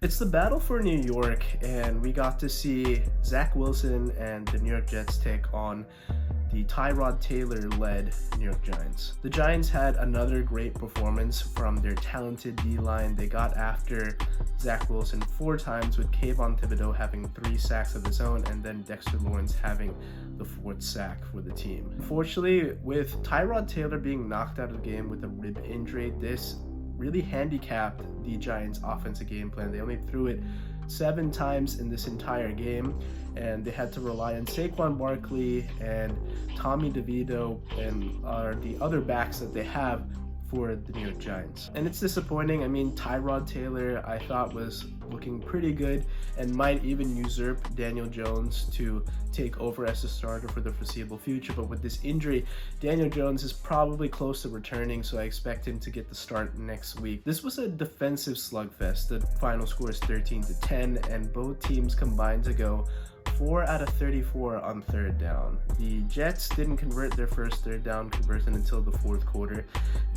It's the battle for New York, and we got to see Zach Wilson and the New York Jets take on the Tyrod Taylor-led New York Giants. The Giants had another great performance from their talented D-line. They got after Zach Wilson 4 times, with Kayvon Thibodeau having 3 sacks of his own, and then Dexter Lawrence having the 4th sack for the team. Unfortunately, with Tyrod Taylor being knocked out of the game with a rib injury, this really handicapped the Giants' offensive game plan. They only threw it 7 times in this entire game, and they had to rely on Saquon Barkley and Tommy DeVito and the other backs that they have for the New York Giants. And it's disappointing. I mean, Tyrod Taylor, I thought, was looking pretty good and might even usurp Daniel Jones to take over as the starter for the foreseeable future. But with this injury, Daniel Jones is probably close to returning, so I expect him to get the start next week. This was a defensive slugfest. The final score is 13-10, and both teams combined to go 4 out of 34 on 3rd down. The Jets didn't convert their first 3rd down conversion until the 4th quarter,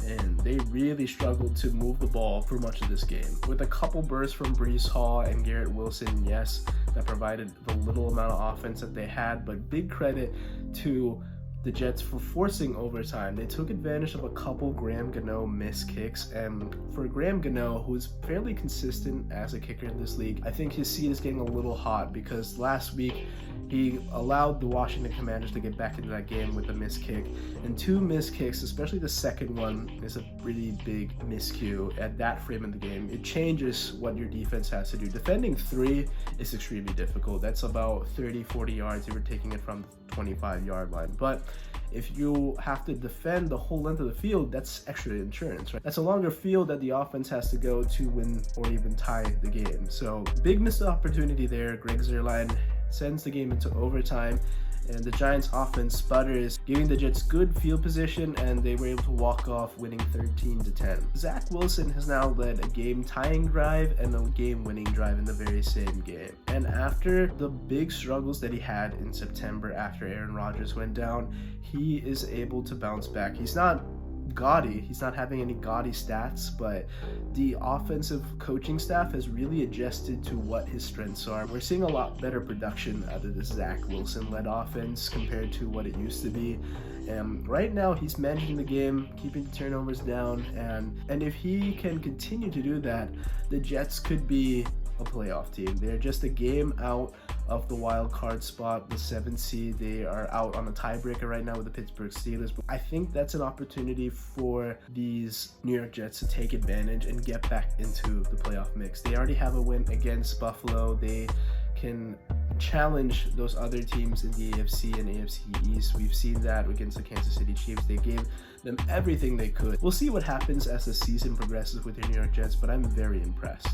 and they really struggled to move the ball for much of this game. With a couple bursts from Breece Hall and Garrett Wilson, yes, that provided the little amount of offense that they had, but big credit to the Jets for forcing overtime. They took advantage of a couple Graham Gano missed kicks, and for Graham Gano, who's fairly consistent as a kicker in this league, I think his seat is getting a little hot because last week he allowed the Washington Commanders to get back into that game with a missed kick, and 2 missed kicks, especially the second one, is a really big miscue at that frame in the game. It changes what your defense has to do. Defending 3 is extremely difficult. That's about 30-40 yards if you're taking it from the 25-yard line. But if you have to defend the whole length of the field, that's extra insurance, right? That's a longer field that the offense has to go to win or even tie the game. So big missed opportunity there. Greg Zuerlein sends the game into overtime, and the Giants offense sputters, giving the Jets good field position, and they were able to walk off winning 13-10. Zach Wilson has now led a game-tying drive and a game-winning drive in the very same game. And after the big struggles that he had in September after Aaron Rodgers went down, he is able to bounce back. He's not gaudy, he's not having any gaudy stats, but the offensive coaching staff has really adjusted to what his strengths are. We're seeing a lot better production out of this Zach Wilson-led offense compared to what it used to be. And right now he's managing the game, keeping the turnovers down, and if he can continue to do that, the Jets could be a playoff team. They're just a game out of the wild card spot, the 7th seed. They are out on a tiebreaker right now with the Pittsburgh Steelers. But I think that's an opportunity for these New York Jets to take advantage and get back into the playoff mix. They already have a win against Buffalo. They can challenge those other teams in the AFC and AFC East. We've seen that against the Kansas City Chiefs. They gave them everything they could. We'll see what happens as the season progresses with the New York Jets, but I'm very impressed.